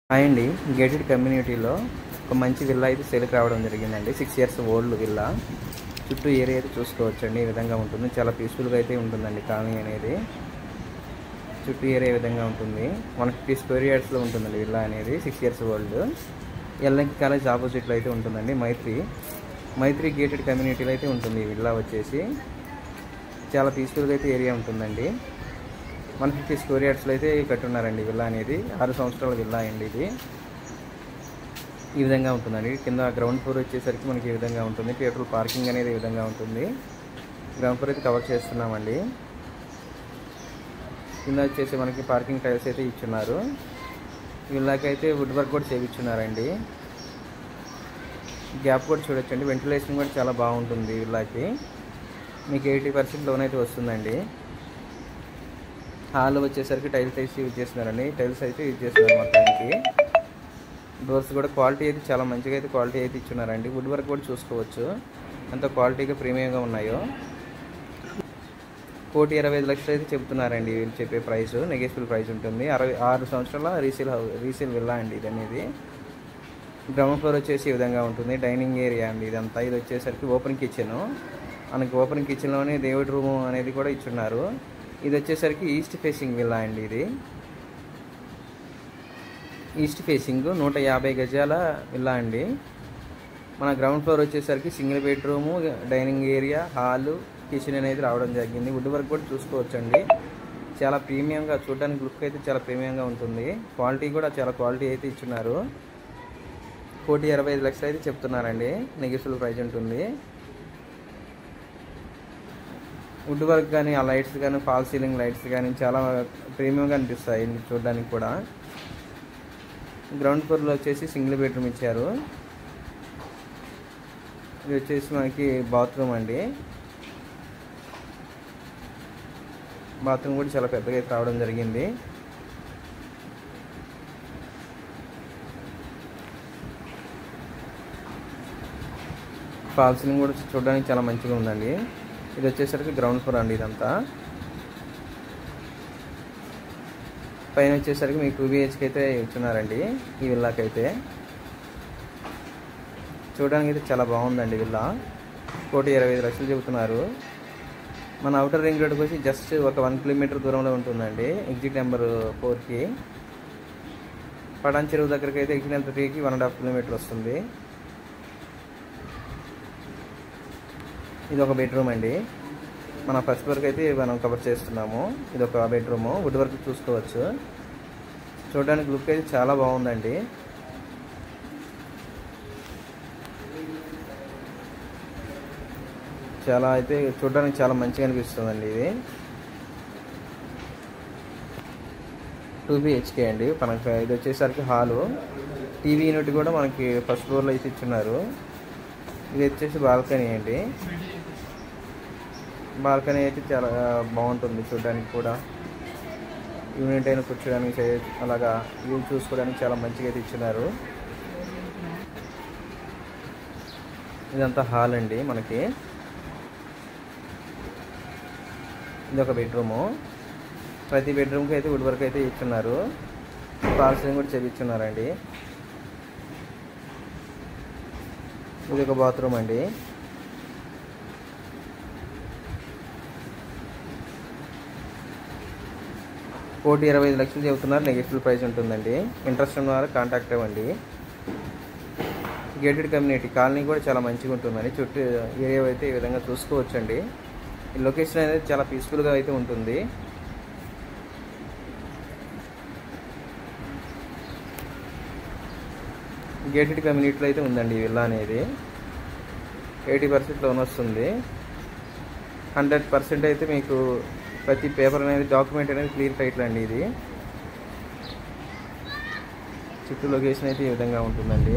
Hi అండి. Gated కమ్యూనిటీలో ఒక మంచి విల్లా అయితే సేల్కి రావడం జరిగిందండి. 6 ఇయర్స్ ఓల్డ్ విల్లా. చుట్టూ ఏరియా అయితే చూసుకోవచ్చండి. ఈ విధంగా ఉంటుంది. చాలా పీస్ఫుల్గా అయితే ఉంటుందండి కాలనీ అనేది. చుట్టూ ఏరియా ఈ విధంగా ఉంటుంది. 150 స్క్వేర్ యార్డ్స్లో ఉంటుందండి విల్లా అనేది. 6 ఇయర్స్ ఓల్డ్. ఎల్ఎన్కి కాలేజ్ ఆపోజిట్లో అయితే ఉంటుందండి. మైత్రి గేటెడ్ కమ్యూనిటీలో అయితే ఉంటుంది ఈ విల్లా వచ్చేసి. చాలా పీస్ఫుల్గా అయితే ఏరియా ఉంటుందండి. 150 స్క్వేర్ యార్డ్స్లో అయితే కట్టున్నారండి విల్లా అనేది. 6 సంవత్సరాల విల్లా అండి ఇది. ఈ విధంగా ఉంటుందండి. కింద గ్రౌండ్ ఫ్లోర్ వచ్చేసరికి మనకి ఈ విధంగా ఉంటుంది. థియేటర్ పార్కింగ్ అనేది ఈ విధంగా ఉంటుంది. గ్రౌండ్ ఫ్లోర్ అయితే కవర్ చేస్తున్నామండి. కింద వచ్చేసి మనకి పార్కింగ్ టైల్స్ అయితే ఇచ్చున్నారు. విల్లాకి అయితే వుడ్ వర్క్ కూడా చేయించున్నారండి. గ్యాప్ కూడా చూడొచ్చండి. వెంటిలేషన్ కూడా చాలా బాగుంటుంది విల్లాకి. మీకు 80% లోన్ అయితే వస్తుందండి. హాల్ వచ్చేసరికి టైల్స్ అయితే యూజ్ చేస్తున్నారండి. టైల్స్ అయితే యూజ్ చేస్తున్నారు మొత్తానికి. డోర్స్ కూడా క్వాలిటీ అయితే చాలా మంచిగా అయితే క్వాలిటీ అయితే ఇచ్చున్నారండి. వుడ్ వర్క్ కూడా చూసుకోవచ్చు ఎంత క్వాలిటీగా ప్రీమియంగా ఉన్నాయో. 1,25,00,000 అయితే చెప్తున్నారండి వీళ్ళు చెప్పే ప్రైస్. నెగోషియబుల్ ప్రైస్ ఉంటుంది. 6 సంవత్సరాల రీసేల్ విల్లా అండి ఇది అనేది. గ్రౌండ్ ఫ్లోర్ వచ్చేసి ఈ విధంగా ఉంటుంది. డైనింగ్ ఏరియా అండి ఇదంతా. ఇది వచ్చేసరికి ఓపెన్ కిచెన్. మనకి ఓపెన్ కిచెన్లోనే దేవుడి రూము అనేది కూడా ఇచ్చున్నారు. ఇది వచ్చేసరికి ఈస్ట్ ఫేసింగ్ విల్లా అండి ఇది. ఈస్ట్ ఫేసింగ్ 150 గజాల విల్లా అండి. మన గ్రౌండ్ ఫ్లోర్ వచ్చేసరికి single bedroom, dining area, hall, kitchen అనేది రావడం జరిగింది. వుడ్ వర్క్ కూడా చూసుకోవచ్చండి. చాలా ప్రీమియంగా చూడడానికి లుక్ అయితే చాలా ప్రీమియంగా ఉంటుంది. క్వాలిటీ కూడా చాలా క్వాలిటీ అయితే ఇచ్చున్నారు. 1,25,00,000 అయితే చెప్తున్నారండి. నెగోషియబుల్ ప్రైస్ ఉంటుంది. వుడ్ వర్క్ కానీ ఆ లైట్స్ కానీ ఫాల్ సీలింగ్ లైట్స్ కానీ చాలా ప్రీమియంగా అనిపిస్తాయి చూడడానికి కూడా. గ్రౌండ్ ఫ్లోర్లో వచ్చేసి సింగిల్ బెడ్రూమ్ ఇచ్చారు. ఇది వచ్చేసి మనకి బాత్రూమ్ అండి. బాత్రూమ్ కూడా చాలా పెద్దగా అయితే రావడం జరిగింది. ఫాల్ సీలింగ్ కూడా చూడడానికి చాలా మంచిగా ఉందండి. ఇది వచ్చేసరికి గ్రౌండ్ ఫ్లోర్ అండి ఇదంతా. పైన వచ్చేసరికి మీకు 2 BHK అయితే ఇచ్చున్నారండి ఈ విల్లాకి అయితే. చూడడానికి అయితే చాలా బాగుందండి విల్లా. 1,25,00,000 చెబుతున్నారు. మన అవుటర్ రింగ్ రోడ్కి వచ్చి జస్ట్ ఒక 1 కిలోమీటర్ దూరంలో ఉంటుందండి. ఎగ్జిట్ నెంబర్ 4కి. పడాన్ చెరువు దగ్గరికి అయితే ఎగ్జిట్ నెంబర్ 3కి 1.5 కిలోమీటర్ వస్తుంది. ఇది ఒక బెడ్రూమ్ అండి. మన ఫస్ట్ వర్క్ అయితే మనం కవర్ చేస్తున్నాము. ఇది ఒక బెడ్రూము. వుడ్ వర్క్ చూసుకోవచ్చు. చూడడానికి లుక్ అయితే చాలా బాగుందండి. చాలా అయితే చూడడానికి చాలా మంచిగా అనిపిస్తుందండి ఇది. 2 BHK అండి. మనకి ఇది వచ్చేసరికి హాలు, టీవీ యూనిట్ కూడా మనకి ఫస్ట్ ఫ్లోర్లో అయితే ఇచ్చున్నారు. ఇది వచ్చేసి బాల్కనీ అండి. బాల్కనీ అయితే చాలా బాగుంటుంది చూడడానికి కూడా. యూనిట్ అయినా కూర్చోడానికి అలాగా వ్యూ చూసుకోవడానికి చాలా మంచిగా అయితే ఇచ్చినారు. ఇదంతా హాల్ అండి మనకి. ఇది ఒక బెడ్రూము. ప్రతి బెడ్రూమ్కి అయితే వుడ్ వర్క్ అయితే ఇచ్చున్నారు. ఫాల్ సీలింగ్ కూడా చేయించున్నారండి. ఇది ఒక బాత్రూమ్ అండి. $1,25,00,000 చెబుతున్నారు. నెగోషియబుల్ ప్రైస్ ఉంటుందండి. ఇంట్రెస్ట్ ఉన్న వారు కాంటాక్ట్ అవ్వండి. గేటెడ్ కమ్యూనిటీ కాలనీ కూడా చాలా మంచిగా ఉంటుందండి. చుట్టూ ఏరియా అయితే ఈ విధంగా చూసుకోవచ్చండి. ఈ లొకేషన్ అనేది చాలా పీస్ఫుల్గా అయితే ఉంటుంది. గేటెడ్ కమ్యూనిటీలో అయితే ఉందండి ఈ విల్లా అనేది. 80% లోన్ వస్తుంది. 100% అయితే మీకు ప్రతి పేపర్ అనేది డాక్యుమెంట్ అనేది క్లియర్ టైటిల్ అండి ఇది. చుట్టూ లొకేషన్ అయితే ఈ విధంగా ఉంటుందండి.